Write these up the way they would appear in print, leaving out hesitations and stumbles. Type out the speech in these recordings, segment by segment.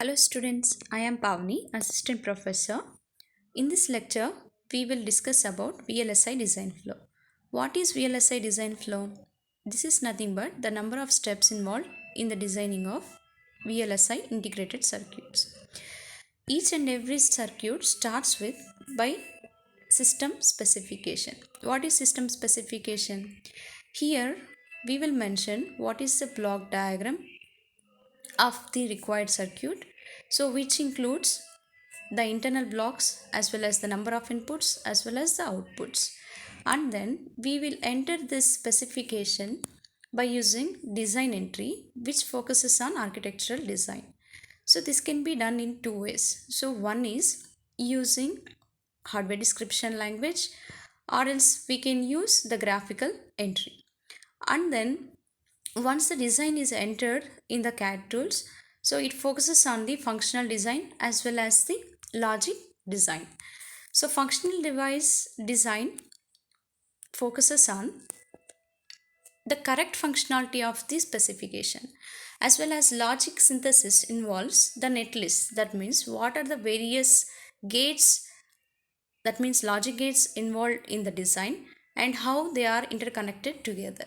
Hello students, I am Pavni, Assistant Professor. In this lecture, we will discuss about VLSI design flow. What is VLSI design flow? This is nothing but the number of steps involved in the designing of VLSI integrated circuits. Each and every circuit starts with by system specification. What is system specification? Here we will mention what is the block diagram of the required circuit, so which includes the internal blocks as well as the number of inputs as well as the outputs, and then we will enter this specification by using design entry which focuses on architectural design. So this can be done in two ways. So one is using hardware description language, or else we can use the graphical entry. And then once the design is entered in the CAD tools, so it focuses on the functional design as well as the logic design. So functional device design focuses on the correct functionality of the specification, as well as logic synthesis involves the netlist. That means what are the various gates, that means logic gates involved in the design and how they are interconnected together.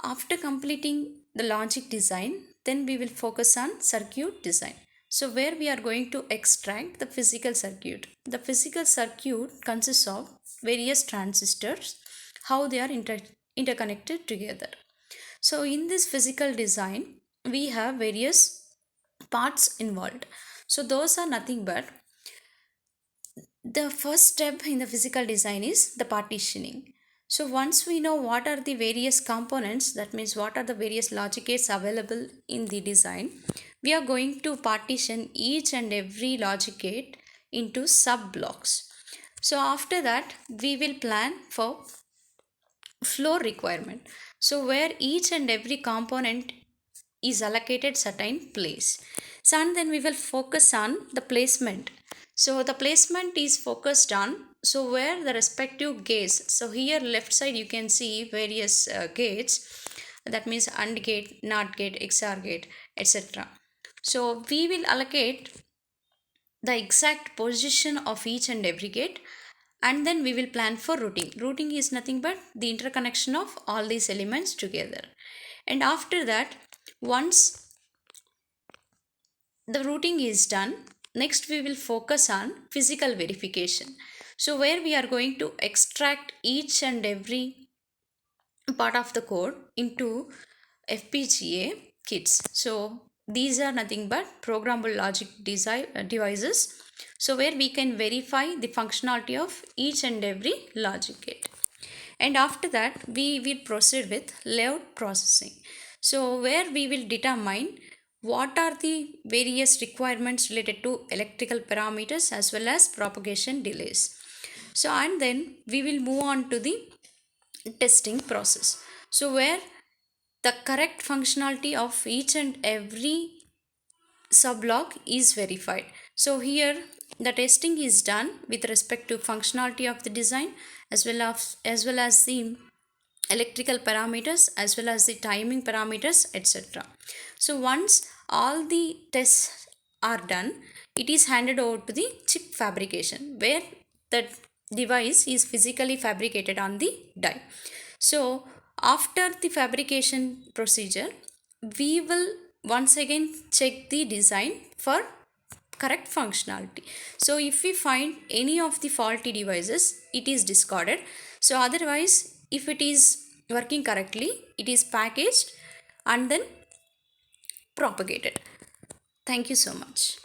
After completing the logic design, then we will focus on circuit design. So where we are going to extract the physical circuit. The physical circuit consists of various transistors, how they are interconnected together. So in this physical design, we have various parts involved. So those are nothing but the first step in the physical design is the partitioning. So once we know what are the various components, that means what are the various logic gates available in the design, we are going to partition each and every logic gate into sub blocks. So after that, we will plan for floor requirement. So where each and every component is allocated certain place. So and then we will focus on the placement. So the placement is focused on, so where the respective gates. So here left side you can see various gates, that means AND gate, NOT gate, XOR gate, etc. So we will allocate the exact position of each and every gate, and then we will plan for routing. Routing is nothing but the interconnection of all these elements together. And after that, once the routing is done, next we will focus on physical verification. So where we are going to extract each and every part of the code into FPGA kits. So these are nothing but programmable logic devices. So where we can verify the functionality of each and every logic gate. And after that, we will proceed with layout processing. So where we will determine what are the various requirements related to electrical parameters as well as propagation delays. So and then we will move on to the testing process. So where the correct functionality of each and every subblock is verified. So here the testing is done with respect to functionality of the design as well as the electrical parameters as well as the timing parameters, etc. So once all the tests are done, it is handed over to the chip fabrication where the device is physically fabricated on the die. So after the fabrication procedure, we will once again check the design for correct functionality. So if we find any of the faulty devices, it is discarded. So otherwise, if it is working correctly, it is packaged and then propagated. Thank you so much.